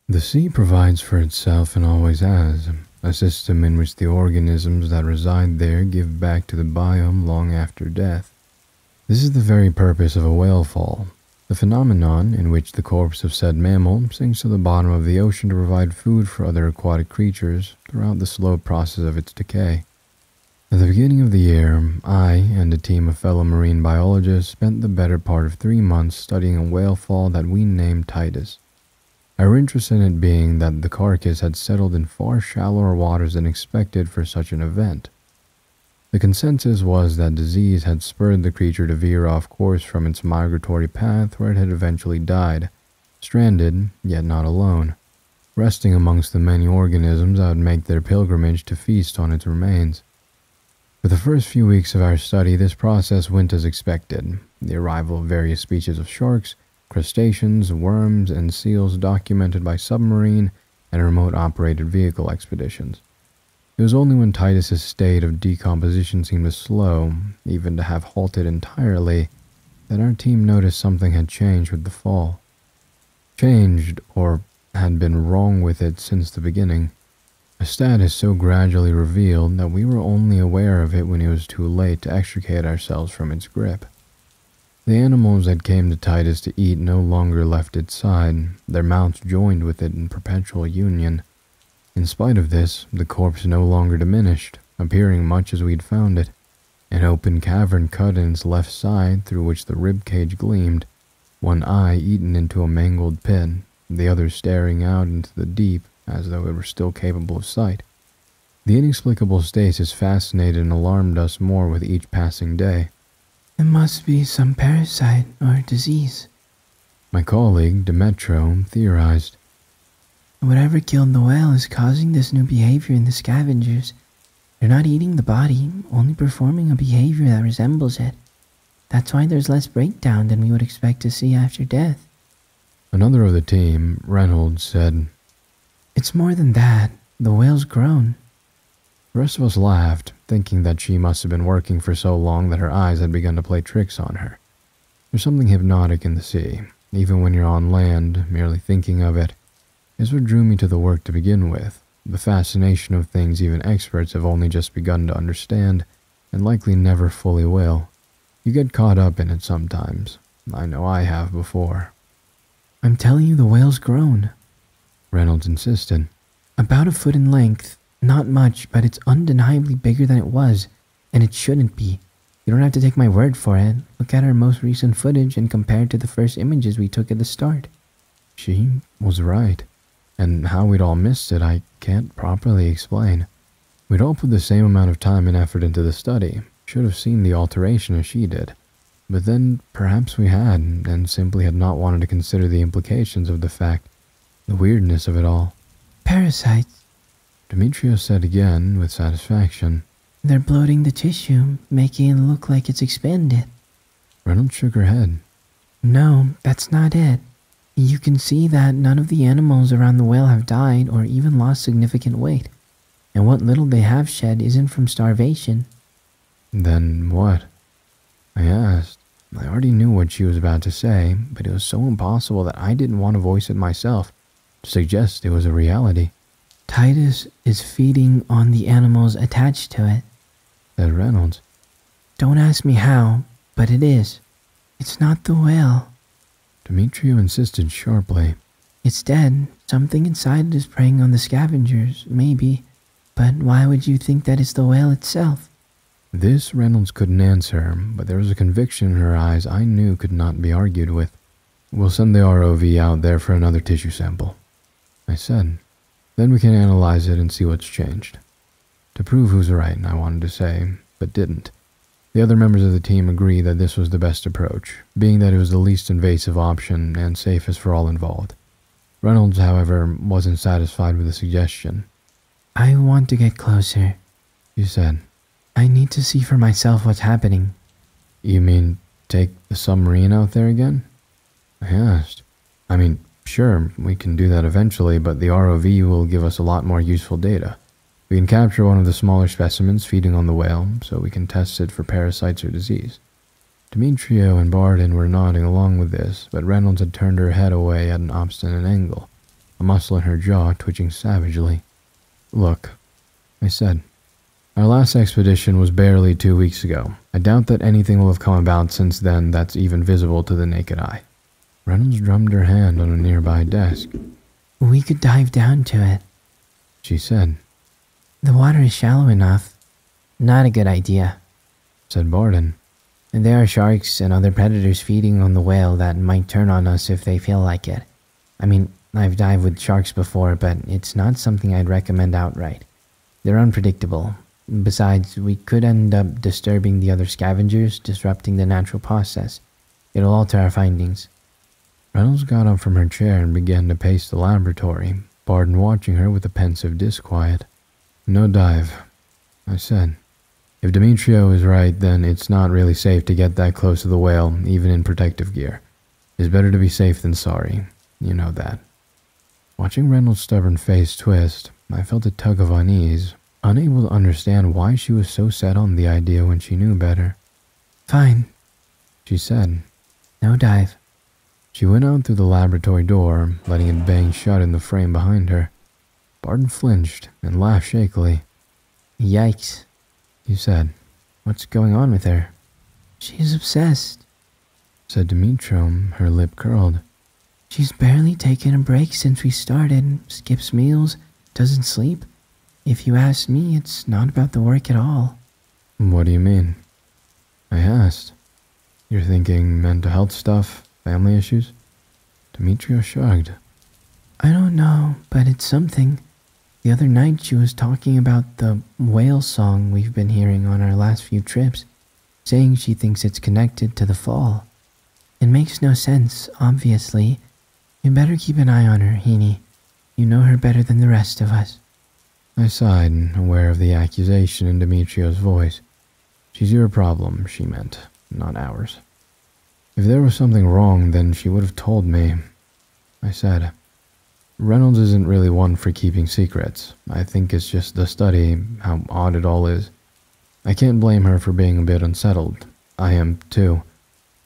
The sea provides for itself and always has, a system in which the organisms that reside there give back to the biome long after death. This is the very purpose of a whalefall, the phenomenon in which the corpse of said mammal sinks to the bottom of the ocean to provide food for other aquatic creatures throughout the slow process of its decay. At the beginning of the year, I and a team of fellow marine biologists spent the better part of 3 months studying a whalefall that we named Titus. Our interest in it being that the carcass had settled in far shallower waters than expected for such an event. The consensus was that disease had spurred the creature to veer off course from its migratory path where it had eventually died, stranded, yet not alone, resting amongst the many organisms that would make their pilgrimage to feast on its remains. For the first few weeks of our study, this process went as expected, the arrival of various species of sharks, crustaceans, worms, and seals documented by submarine and remote-operated vehicle expeditions. It was only when Titus's state of decomposition seemed to slow, even to have halted entirely, that our team noticed something had changed with the fall. Changed, or had been wrong with it since the beginning. A status so gradually revealed that we were only aware of it when it was too late to extricate ourselves from its grip. The animals that came to Titus to eat no longer left its side, their mouths joined with it in perpetual union. In spite of this, the corpse no longer diminished, appearing much as we'd found it, an open cavern cut in its left side through which the rib cage gleamed, one eye eaten into a mangled pit, the other staring out into the deep as though it were still capable of sight. The inexplicable stasis fascinated and alarmed us more with each passing day. It must be some parasite or disease, my colleague, Demetro, theorized. Whatever killed the whale is causing this new behavior in the scavengers. They're not eating the body, only performing a behavior that resembles it. That's why there's less breakdown than we would expect to see after death. Another of the team, Reynolds, said, It's more than that. The whale's grown. The rest of us laughed, thinking that she must have been working for so long that her eyes had begun to play tricks on her. There's something hypnotic in the sea, even when you're on land, merely thinking of it. Is what drew me to the work to begin with, the fascination of things even experts have only just begun to understand, and likely never fully will. You get caught up in it sometimes. I know I have before. I'm telling you, the whale's grown, Reynolds insisted. About a foot in length. Not much, but it's undeniably bigger than it was, and it shouldn't be. You don't have to take my word for it. Look at our most recent footage and compare it to the first images we took at the start. She was right. And how we'd all missed it, I can't properly explain. We'd all put the same amount of time and effort into the study, should have seen the alteration as she did. But then, perhaps we had, and simply had not wanted to consider the implications of the fact, the weirdness of it all. Parasites, Demetrio said again, with satisfaction. They're bloating the tissue, making it look like it's expanded. Reynolds shook her head. No, that's not it. You can see that none of the animals around the whale have died or even lost significant weight, and what little they have shed isn't from starvation. Then what? I asked. I already knew what she was about to say, but it was so impossible that I didn't want to voice it myself, to suggest it was a reality. Titus is feeding on the animals attached to it, said Reynolds. Don't ask me how, but it is. It's not the whale. Demetrio insisted sharply. It's dead. Something inside it is preying on the scavengers, maybe. But why would you think that it's the whale itself? This Reynolds couldn't answer, but there was a conviction in her eyes I knew could not be argued with. We'll send the ROV out there for another tissue sample, I said. Then we can analyze it and see what's changed. To prove who's right, I wanted to say, but didn't. The other members of the team agreed that this was the best approach, being that it was the least invasive option and safest for all involved. Reynolds, however, wasn't satisfied with the suggestion. I want to get closer, he said. I need to see for myself what's happening. You mean take the submarine out there again? I asked. I mean, sure, we can do that eventually, but the ROV will give us a lot more useful data. We can capture one of the smaller specimens feeding on the whale, so we can test it for parasites or disease. Demetrio and Barden were nodding along with this, but Reynolds had turned her head away at an obstinate angle. a muscle in her jaw twitching savagely. "Look," I said. "Our last expedition was barely 2 weeks ago. I doubt that anything will have come about since then that's even visible to the naked eye." Reynolds drummed her hand on a nearby desk. We could dive down to it, she said. "The water is shallow enough." "Not a good idea," said Barden. "And there are sharks and other predators feeding on the whale that might turn on us if they feel like it. I mean, I've dived with sharks before, but it's not something I'd recommend outright. They're unpredictable. Besides, we could end up disturbing the other scavengers, disrupting the natural process. It'll alter our findings." Reynolds got up from her chair and began to pace the laboratory, Barden watching her with a pensive disquiet. "No dive," I said. "If Demetrio is right, then it's not really safe to get that close to the whale, even in protective gear. It's better to be safe than sorry. You know that." Watching Reynolds' stubborn face twist, I felt a tug of unease, unable to understand why she was so set on the idea when she knew better. "Fine," she said. "No dive." She went out through the laboratory door, letting it bang shut in the frame behind her. Barden flinched and laughed shakily. "Yikes," he said. "What's going on with her?" "She's obsessed," said Demetrio, her lip curled. "She's barely taken a break since we started, skips meals, doesn't sleep. If you ask me, it's not about the work at all." "What do you mean?" I asked. "You're thinking mental health stuff, family issues?" Demetrio shrugged. "I don't know, but it's something. The other night she was talking about the whale song we've been hearing on our last few trips, saying she thinks it's connected to the fall. It makes no sense, obviously. You better keep an eye on her, Heaney. You know her better than the rest of us." I sighed, aware of the accusation in Demetrio's voice. "She's your problem," she meant, not ours. "If there was something wrong, then she would have told me," I said. "Reynolds isn't really one for keeping secrets. I think it's just the study, how odd it all is. I can't blame her for being a bit unsettled. I am, too.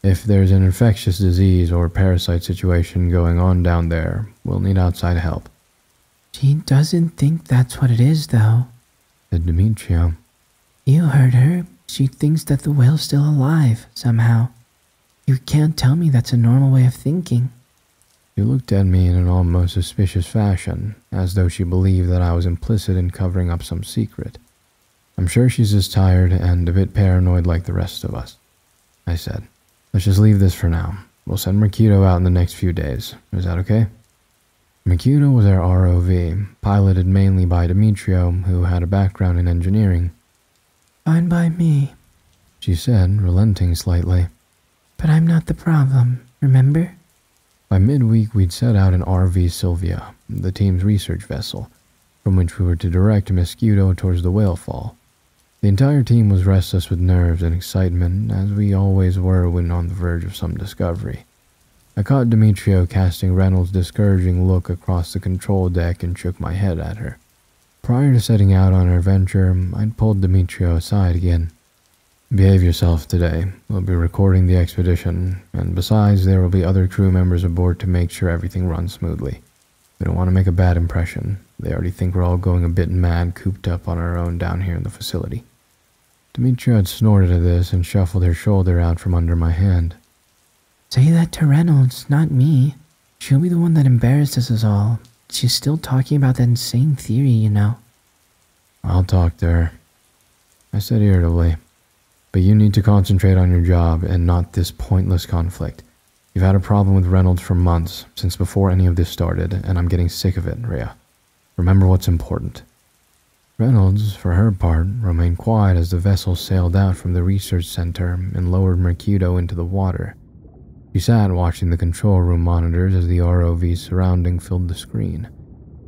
If there's an infectious disease or parasite situation going on down there, we'll need outside help." "She doesn't think that's what it is, though," said Demetrio. "You heard her. She thinks that the whale's still alive, somehow. You can't tell me that's a normal way of thinking." She looked at me in an almost suspicious fashion, as though she believed that I was implicit in covering up some secret. "I'm sure she's just tired and a bit paranoid like the rest of us," I said. "Let's just leave this for now. We'll send Mercado out in the next few days. Is that okay?" Mercado was our ROV, piloted mainly by Demetrio, who had a background in engineering. "Fine by me," she said, relenting slightly. "But I'm not the problem, remember?" By midweek, we'd set out in RV Sylvia, the team's research vessel, from which we were to direct Mosquito towards the Whalefall. The entire team was restless with nerves and excitement, as we always were when on the verge of some discovery. I caught Demetrio casting Reynolds' discouraging look across the control deck and shook my head at her. Prior to setting out on our venture, I'd pulled Demetrio aside again. "Behave yourself today. We'll be recording the expedition, and besides, there will be other crew members aboard to make sure everything runs smoothly. We don't want to make a bad impression. They already think we're all going a bit mad, cooped up on our own down here in the facility." Demetrio had snorted at this and shuffled her shoulder out from under my hand. "Say that to Reynolds, not me. She'll be the one that embarrasses us all. She's still talking about that insane theory, you know." "I'll talk to her," I said irritably. "But you need to concentrate on your job and not this pointless conflict. You've had a problem with Reynolds for months, since before any of this started, and I'm getting sick of it, Rhea. Remember what's important." Reynolds, for her part, remained quiet as the vessel sailed out from the research center and lowered Mercado into the water. She sat watching the control room monitors as the ROV surrounding filled the screen,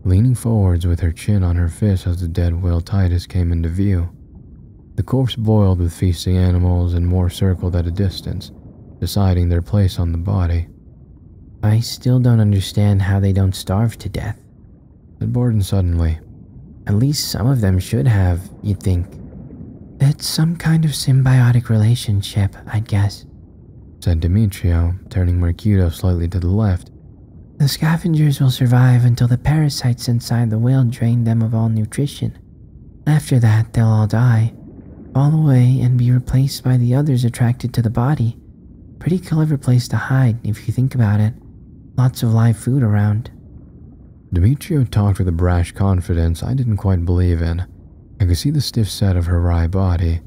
leaning forwards with her chin on her fist as the dead whale Titus came into view. The corpse boiled with feasting animals and more circled at a distance, deciding their place on the body. "I still don't understand how they don't starve to death," said Barden suddenly. "At least some of them should have, you'd think." "It's some kind of symbiotic relationship, I'd guess," said Demetrio, turning Mercado slightly to the left. The scavengers will survive until the parasites inside the whale drain them of all nutrition. After that, they'll all die, fall away, and be replaced by the others attracted to the body. Pretty clever place to hide, if you think about it. Lots of live food around. Demetrio talked with a brash confidence I didn't quite believe in. I could see the stiff set of her wry body,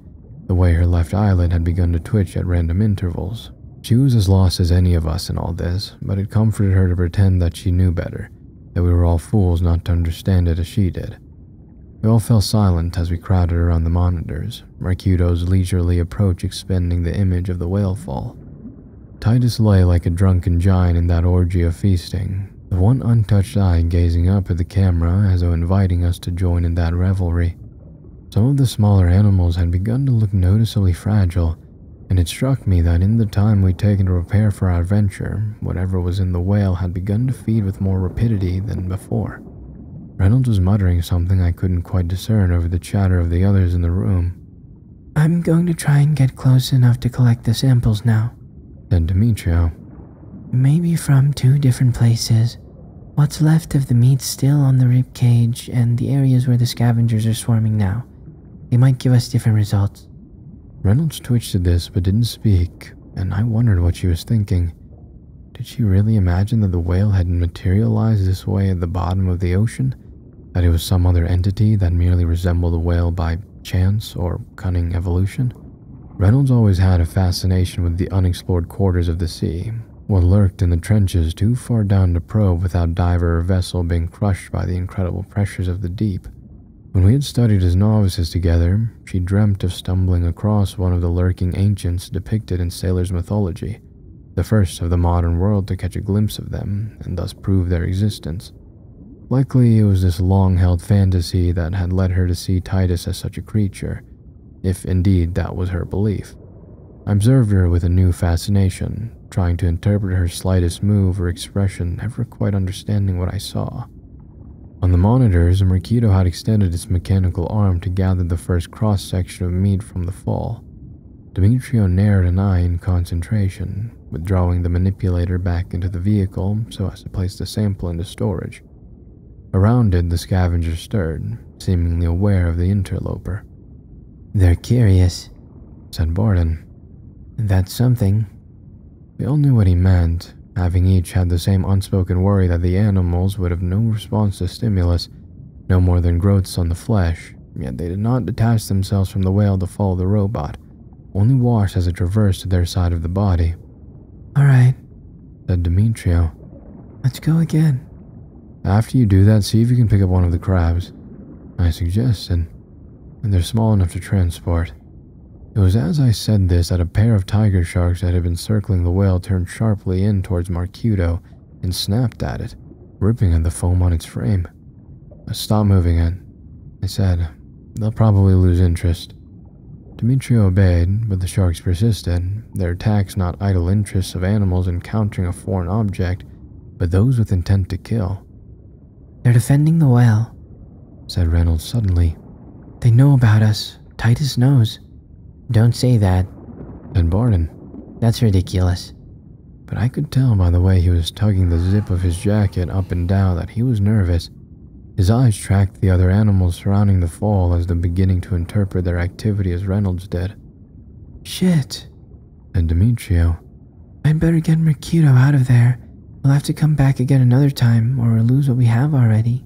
the way her left eyelid had begun to twitch at random intervals. She was as lost as any of us in all this, but it comforted her to pretend that she knew better, that we were all fools not to understand it as she did. We all fell silent as we crowded around the monitors, Mercuto's leisurely approach expending the image of the Whalefall. Titus lay like a drunken giant in that orgy of feasting, the one untouched eye gazing up at the camera as though inviting us to join in that revelry. Some of the smaller animals had begun to look noticeably fragile, and it struck me that in the time we'd taken to prepare for our adventure, whatever was in the whale had begun to feed with more rapidity than before. Reynolds was muttering something I couldn't quite discern over the chatter of the others in the room. I'm going to try and get close enough to collect the samples now, said Demetrio. Maybe from 2 different places. What's left of the meat still on the rib cage and the areas where the scavengers are swarming now. They might give us different results. Reynolds twitched at this but didn't speak, and I wondered what she was thinking. Did she really imagine that the whale had materialized this way at the bottom of the ocean? That it was some other entity that merely resembled a whale by chance or cunning evolution? Reynolds always had a fascination with the unexplored quarters of the sea, what lurked in the trenches too far down to probe without diver or vessel being crushed by the incredible pressures of the deep. When we had studied as novices together, she dreamt of stumbling across one of the lurking ancients depicted in sailors' mythology, the first of the modern world to catch a glimpse of them and thus prove their existence. Likely it was this long-held fantasy that had led her to see Titus as such a creature, if indeed that was her belief. I observed her with a new fascination, trying to interpret her slightest move or expression, never quite understanding what I saw. On the monitors, Mercuto had extended its mechanical arm to gather the first cross-section of meat from the fall. Demetrio narrowed an eye in concentration, withdrawing the manipulator back into the vehicle so as to place the sample into storage. Around it, the scavenger stirred, seemingly aware of the interloper. They're curious, said Barton. That's something. We all knew what he meant, having each had the same unspoken worry that the animals would have no response to stimulus, no more than growths on the flesh, yet they did not detach themselves from the whale to follow the robot, only watched as it traversed to their side of the body. All right, said Demetrio. Let's go again. After you do that, see if you can pick up one of the crabs, I suggested, and they're small enough to transport. It was as I said this that a pair of tiger sharks that had been circling the whale turned sharply in towards Mercuto and snapped at it, ripping at the foam on its frame. Stop moving it, I said. They'll probably lose interest. Demetrio obeyed, but the sharks persisted, their attacks not idle interests of animals encountering a foreign object, but those with intent to kill. They're defending the whale, said Reynolds suddenly. They know about us. Titus knows. Don't say that, said Barton. That's ridiculous. But I could tell by the way he was tugging the zip of his jacket up and down that he was nervous. His eyes tracked the other animals surrounding the fall as though beginning to interpret their activity as Reynolds did. Shit, said Demetrio. I'd better get Mercuto out of there. We'll have to come back again another time, or we'll lose what we have already.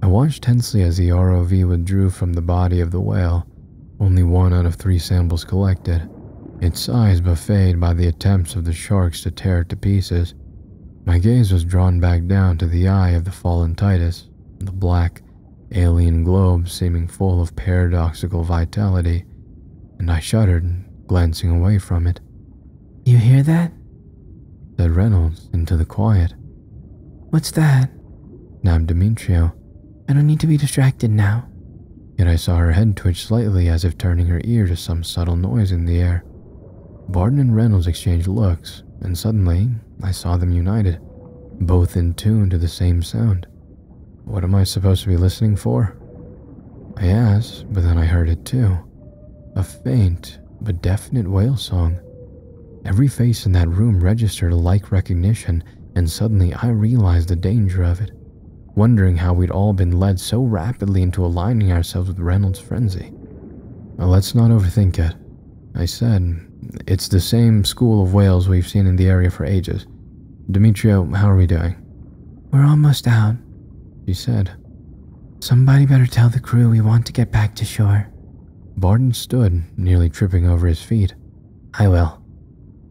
I watched tensely as the ROV withdrew from the body of the whale, only 1 out of 3 samples collected, its size buffeted by the attempts of the sharks to tear it to pieces. My gaze was drawn back down to the eye of the fallen Titus, the black, alien globe seeming full of paradoxical vitality, and I shuddered, glancing away from it. You hear that? Said Reynolds into the quiet. What's that? Nabbed Demetrio. I don't need to be distracted now. Yet I saw her head twitch slightly as if turning her ear to some subtle noise in the air. Barton and Reynolds exchanged looks, and suddenly I saw them united, both in tune to the same sound. What am I supposed to be listening for? I asked, but then I heard it too. A faint but definite whale song. Every face in that room registered a like recognition, and suddenly I realized the danger of it, wondering how we'd all been led so rapidly into aligning ourselves with Reynolds' frenzy. Let's not overthink it, I said. It's the same school of whales we've seen in the area for ages. Demetrio, how are we doing? We're almost out, She said. Somebody better tell the crew we want to get back to shore. Barton stood, nearly tripping over his feet. I will.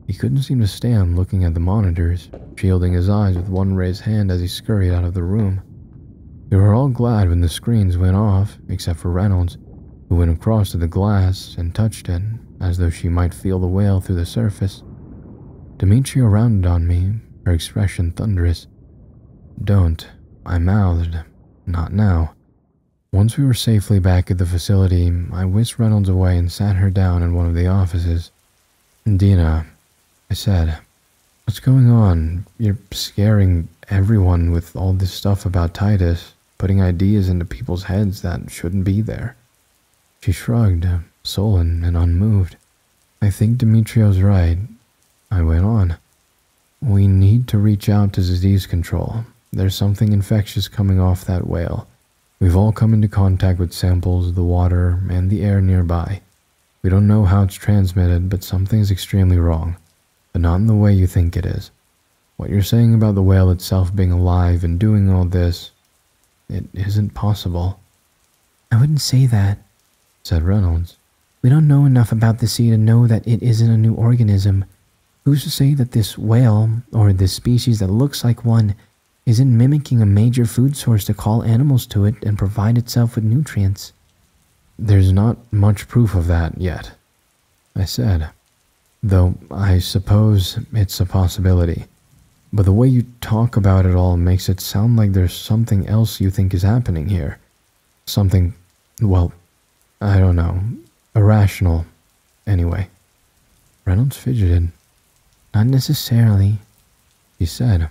He couldn't seem to stand looking at the monitors, shielding his eyes with one raised hand as he scurried out of the room. We were all glad when the screens went off, except for Reynolds, who went across to the glass and touched it, as though she might feel the whale through the surface. Demetrio rounded on me, her expression thunderous. Don't, I mouthed. Not now. Once we were safely back at the facility, I whisked Reynolds away and sat her down in one of the offices. Dina, I said, what's going on? You're scaring everyone with all this stuff about Titus, putting ideas into people's heads that shouldn't be there. She shrugged, sullen and unmoved. I think Demetrio's right. I went on. We need to reach out to disease control. There's something infectious coming off that whale. We've all come into contact with samples of the water and the air nearby. We don't know how it's transmitted, but something's extremely wrong. But not in the way you think it is. What you're saying about the whale itself being alive and doing all this, it isn't possible. I wouldn't say that, said Reynolds. We don't know enough about the sea to know that it isn't a new organism. Who's to say that this whale, or this species that looks like one, isn't mimicking a major food source to call animals to it and provide itself with nutrients? There's not much proof of that yet, I said. Though I suppose it's a possibility. But the way you talk about it all makes it sound like there's something else you think is happening here. Something, well, I don't know, irrational, anyway. Reynolds fidgeted. Not necessarily, he said.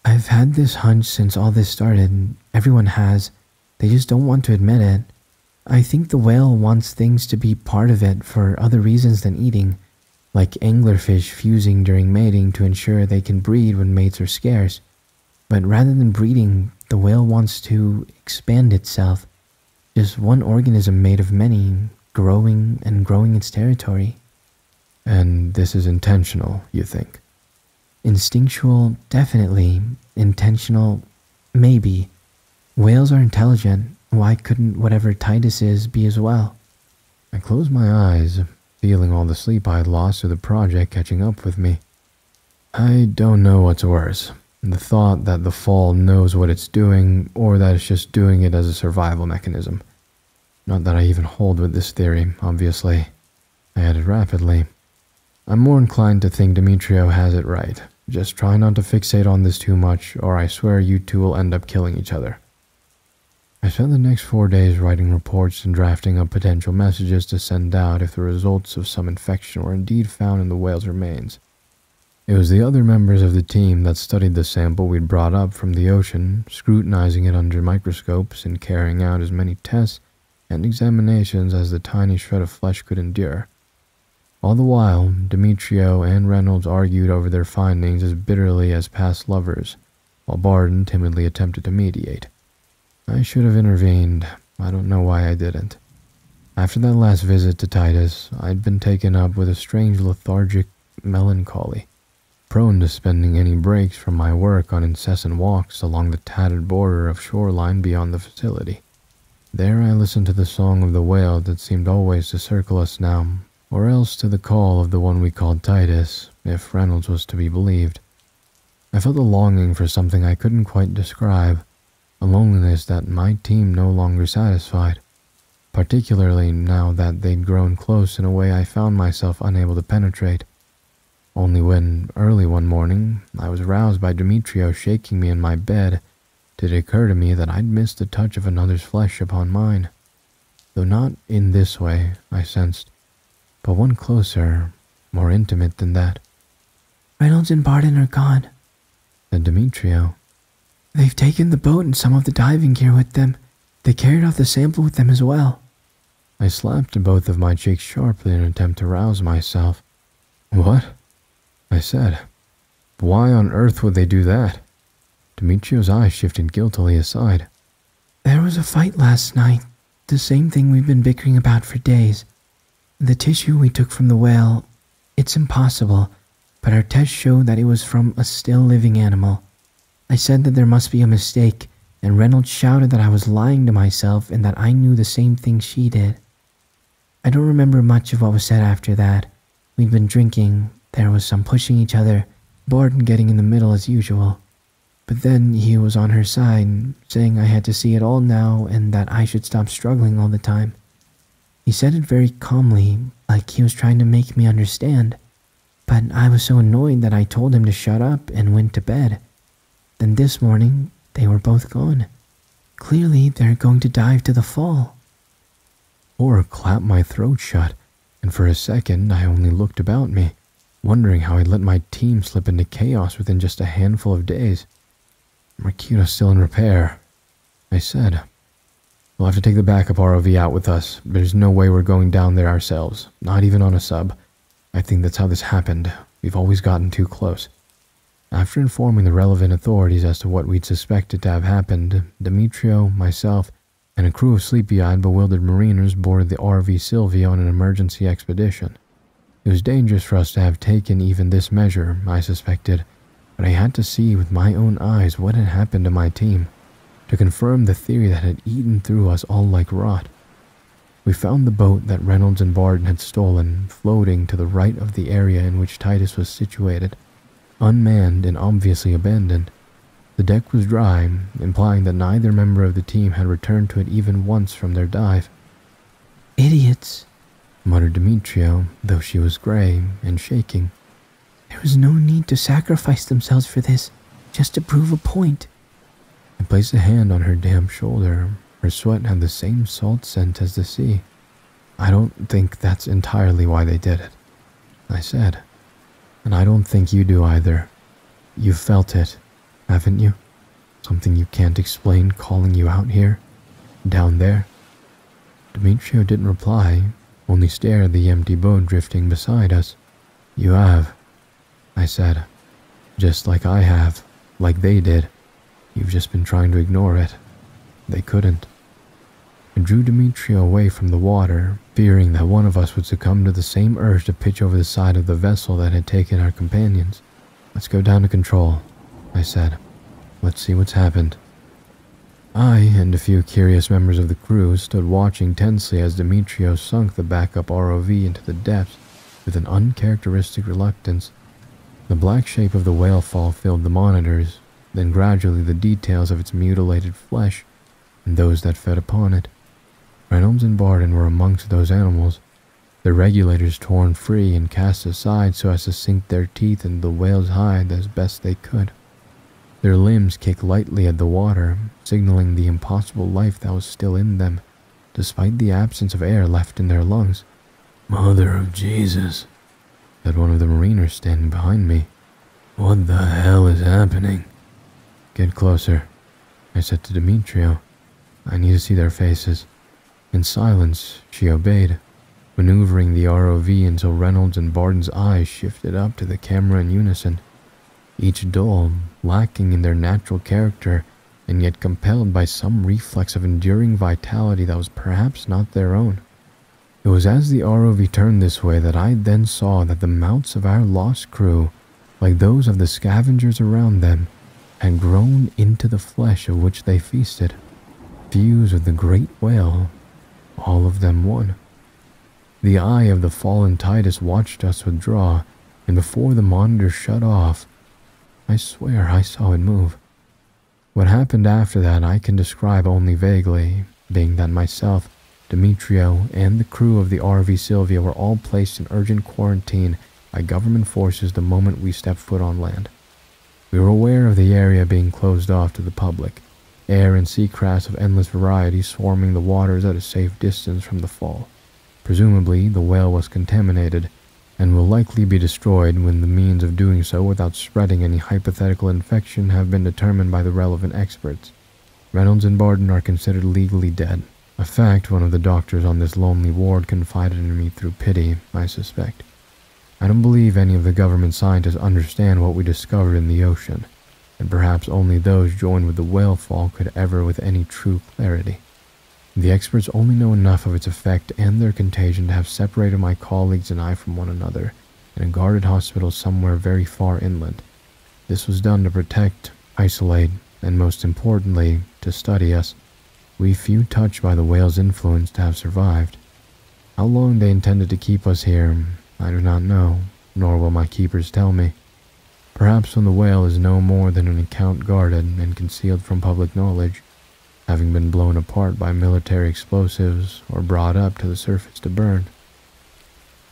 I've had this hunch since all this started. Everyone has. They just don't want to admit it. I think the whale wants things to be part of it for other reasons than eating, like anglerfish fusing during mating to ensure they can breed when mates are scarce. But rather than breeding, the whale wants to expand itself. Just one organism made of many, growing and growing its territory. And this is intentional, you think? Instinctual, definitely. Intentional, maybe. Whales are intelligent. Why couldn't whatever Titus is be as well? I closed my eyes, feeling all the sleep I had lost through the project catching up with me. I don't know what's worse. The thought that the fall knows what it's doing, or that it's just doing it as a survival mechanism. Not that I even hold with this theory, obviously. I added rapidly. I'm more inclined to think Demetrio has it right. Just try not to fixate on this too much, or I swear you two will end up killing each other. I spent the next 4 days writing reports and drafting up potential messages to send out if the results of some infection were indeed found in the whale's remains. It was the other members of the team that studied the sample we'd brought up from the ocean, scrutinizing it under microscopes and carrying out as many tests and examinations as the tiny shred of flesh could endure. All the while, Demetrio and Reynolds argued over their findings as bitterly as past lovers, while Barton timidly attempted to mediate. I should have intervened. I don't know why I didn't. After that last visit to Titus, I'd been taken up with a strange lethargic melancholy, prone to spending any breaks from my work on incessant walks along the tattered border of shoreline beyond the facility. There I listened to the song of the whale that seemed always to circle us now, or else to the call of the one we called Titus, if Reynolds was to be believed. I felt a longing for something I couldn't quite describe, a loneliness that my team no longer satisfied, particularly now that they'd grown close in a way I found myself unable to penetrate. Only when, early one morning, I was roused by Demetrio shaking me in my bed, did it occur to me that I'd missed the touch of another's flesh upon mine. Though not in this way, I sensed, but one closer, more intimate than that. Reynolds and Barton are gone, said Demetrio. They've taken the boat and some of the diving gear with them. They carried off the sample with them as well. I slapped both of my cheeks sharply in an attempt to rouse myself. What? I said. Why on earth would they do that? Demetrio's eyes shifted guiltily aside. There was a fight last night, the same thing we've been bickering about for days. The tissue we took from the whale, it's impossible, but our test showed that it was from a still living animal. I said that there must be a mistake, and Reynolds shouted that I was lying to myself and that I knew the same thing she did. I don't remember much of what was said after that. We'd been drinking, there was some pushing each other, Borden getting in the middle as usual. But then he was on her side, saying I had to see it all now and that I should stop struggling all the time. He said it very calmly, like he was trying to make me understand. But I was so annoyed that I told him to shut up and went to bed. Then this morning, they were both gone. Clearly, they're going to dive to the fall. Horror clapped my throat shut, and for a second I only looked about me, wondering how I'd let my team slip into chaos within just a handful of days. Mercuto's still in repair, I said. We'll have to take the backup ROV out with us. There's no way we're going down there ourselves, not even on a sub. I think that's how this happened. We've always gotten too close. After informing the relevant authorities as to what we'd suspected to have happened, Demetrio, myself, and a crew of sleepy-eyed, bewildered mariners boarded the RV Sylvia on an emergency expedition. It was dangerous for us to have taken even this measure, I suspected, but I had to see with my own eyes what had happened to my team, to confirm the theory that had eaten through us all like rot. We found the boat that Reynolds and Barton had stolen, floating to the right of the area in which Titus was situated, unmanned and obviously abandoned. The deck was dry, implying that neither member of the team had returned to it even once from their dive. "Idiots," muttered Demetrio, though she was gray and shaking. "There was no need to sacrifice themselves for this, just to prove a point." I placed a hand on her damp shoulder. Her sweat had the same salt scent as the sea. "I don't think that's entirely why they did it," I said. "And I don't think you do either. You've felt it, haven't you? Something you can't explain calling you out here, down there." Demetrio didn't reply, only stared at the empty boat drifting beside us. "You have," I said. "Just like I have, like they did. You've just been trying to ignore it. They couldn't." I drew Demetrio away from the water, fearing that one of us would succumb to the same urge to pitch over the side of the vessel that had taken our companions. "Let's go down to control," I said. "Let's see what's happened." I and a few curious members of the crew stood watching tensely as Demetrio sunk the backup ROV into the depths with an uncharacteristic reluctance. The black shape of the Whalefall filled the monitors, then gradually the details of its mutilated flesh and those that fed upon it. Reynolds and Barton were amongst those animals, their regulators torn free and cast aside so as to sink their teeth into the whale's hide as best they could. Their limbs kicked lightly at the water, signaling the impossible life that was still in them, despite the absence of air left in their lungs. "Mother of Jesus," said one of the mariners standing behind me. "What the hell is happening?" "Get closer," I said to Demetrio. "I need to see their faces." In silence, she obeyed, maneuvering the ROV until Reynolds and Barton's eyes shifted up to the camera in unison, each dull, lacking in their natural character, and yet compelled by some reflex of enduring vitality that was perhaps not their own. It was as the ROV turned this way that I then saw that the mouths of our lost crew, like those of the scavengers around them, had grown into the flesh of which they feasted, fused with the great whale, all of them one. The eye of the fallen Titus watched us withdraw, and before the monitor shut off, I swear I saw it move. What happened after that I can describe only vaguely, being that myself, Demetrio, and the crew of the RV Sylvia were all placed in urgent quarantine by government forces the moment we stepped foot on land. We were aware of the area being closed off to the public, air and sea crafts of endless variety swarming the waters at a safe distance from the fall. Presumably, the whale was contaminated, and will likely be destroyed when the means of doing so without spreading any hypothetical infection have been determined by the relevant experts. Reynolds and Barton are considered legally dead, a fact one of the doctors on this lonely ward confided in me through pity, I suspect. I don't believe any of the government scientists understand what we discovered in the ocean, and perhaps only those joined with the Whalefall could ever with any true clarity. The experts only know enough of its effect and their contagion to have separated my colleagues and I from one another in a guarded hospital somewhere very far inland. This was done to protect, isolate, and most importantly, to study us. We few touched by the whale's influence to have survived. How long they intended to keep us here, I do not know, nor will my keepers tell me. Perhaps when the whale is no more than an account guarded and concealed from public knowledge, having been blown apart by military explosives or brought up to the surface to burn.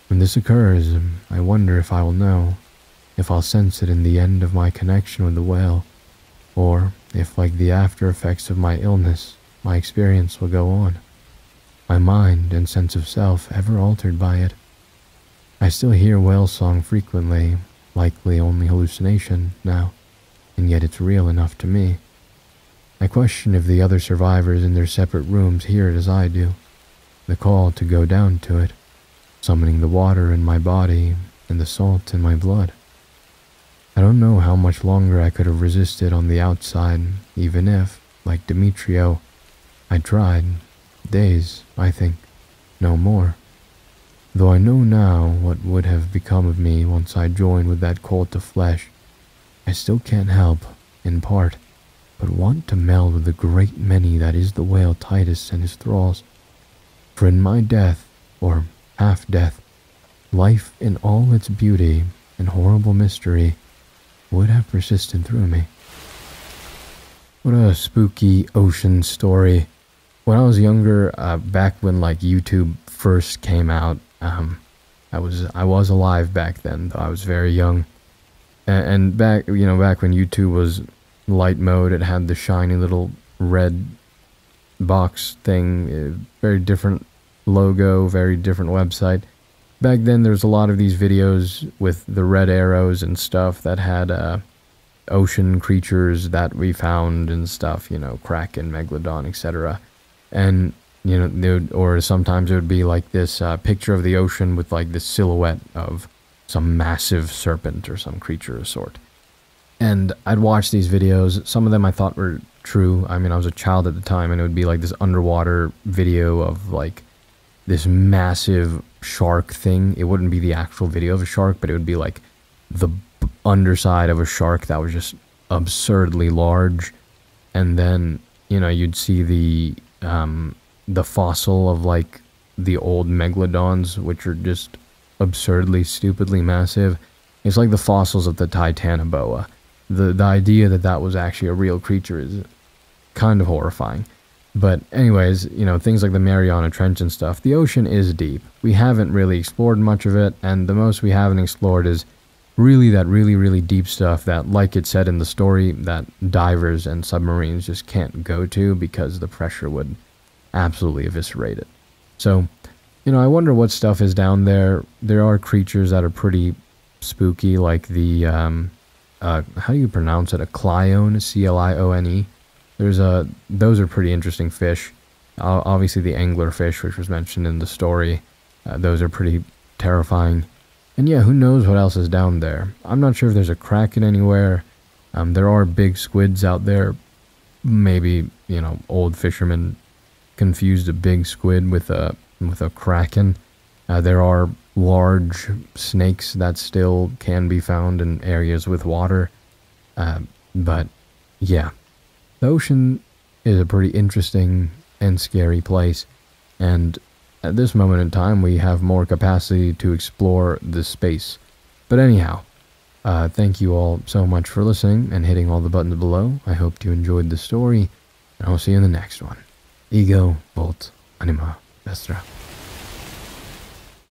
When this occurs, I wonder if I will know, if I'll sense it in the end of my connection with the whale, or if, like the after effects of my illness, my experience will go on, my mind and sense of self ever altered by it. I still hear whale song frequently, likely only hallucination now, and yet it's real enough to me. I question if the other survivors in their separate rooms hear it as I do, the call to go down to it, summoning the water in my body and the salt in my blood. I don't know how much longer I could have resisted on the outside, even if, like Demetrio, I tried. Days, I think, no more. Though I know now what would have become of me once I joined with that cult of flesh, I still can't help, in part, but want to meld with the great many that is the whale Titus and his thralls. For in my death, or half-death, life in all its beauty and horrible mystery would have persisted through me. What a spooky ocean story. When I was younger, back when like YouTube first came out, I was alive back then, though I was very young. And back when YouTube was light mode, it had the shiny little red box thing, very different logo, very different website. Back then, there was a lot of these videos with the red arrows and stuff that had ocean creatures that we found and stuff, Kraken, Megalodon, etc. And, or sometimes it would be like this picture of the ocean with like this silhouette of some massive serpent or some creature of sort. And I'd watch these videos. Some of them I thought were true. I mean, I was a child at the time, and it would be like this underwater video of like this massive shark thing. It wouldn't be the actual video of a shark, but it would be like the underside of a shark that was just absurdly large. And then, you'd see the fossil of like the old megalodons, which are just absurdly, stupidly massive. It's like the fossils of the Titanoboa. The idea that was actually a real creature is kind of horrifying. But anyways, things like the Mariana Trench and stuff, the ocean is deep. We haven't really explored much of it, and the most we haven't explored is really that really, really deep stuff that, like it said in the story, that divers and submarines just can't go to because the pressure would absolutely eviscerate it. So, I wonder what stuff is down there. There are creatures that are pretty spooky, like the, how do you pronounce it? A Clione, C-L-I-O-N-E. Those are pretty interesting fish. Obviously the anglerfish, which was mentioned in the story, those are pretty terrifying. And yeah, who knows what else is down there. I'm not sure if there's a kraken anywhere. There are big squids out there. Maybe, old fishermen confused a big squid with a kraken. There are large snakes that still can be found in areas with water. But yeah, the ocean is a pretty interesting and scary place, and at this moment in time we have more capacity to explore this space. But anyhow, thank you all so much for listening and hitting all the buttons below. I hope you enjoyed the story, and I'll see you in the next one. Ego Volt Anima Vestra.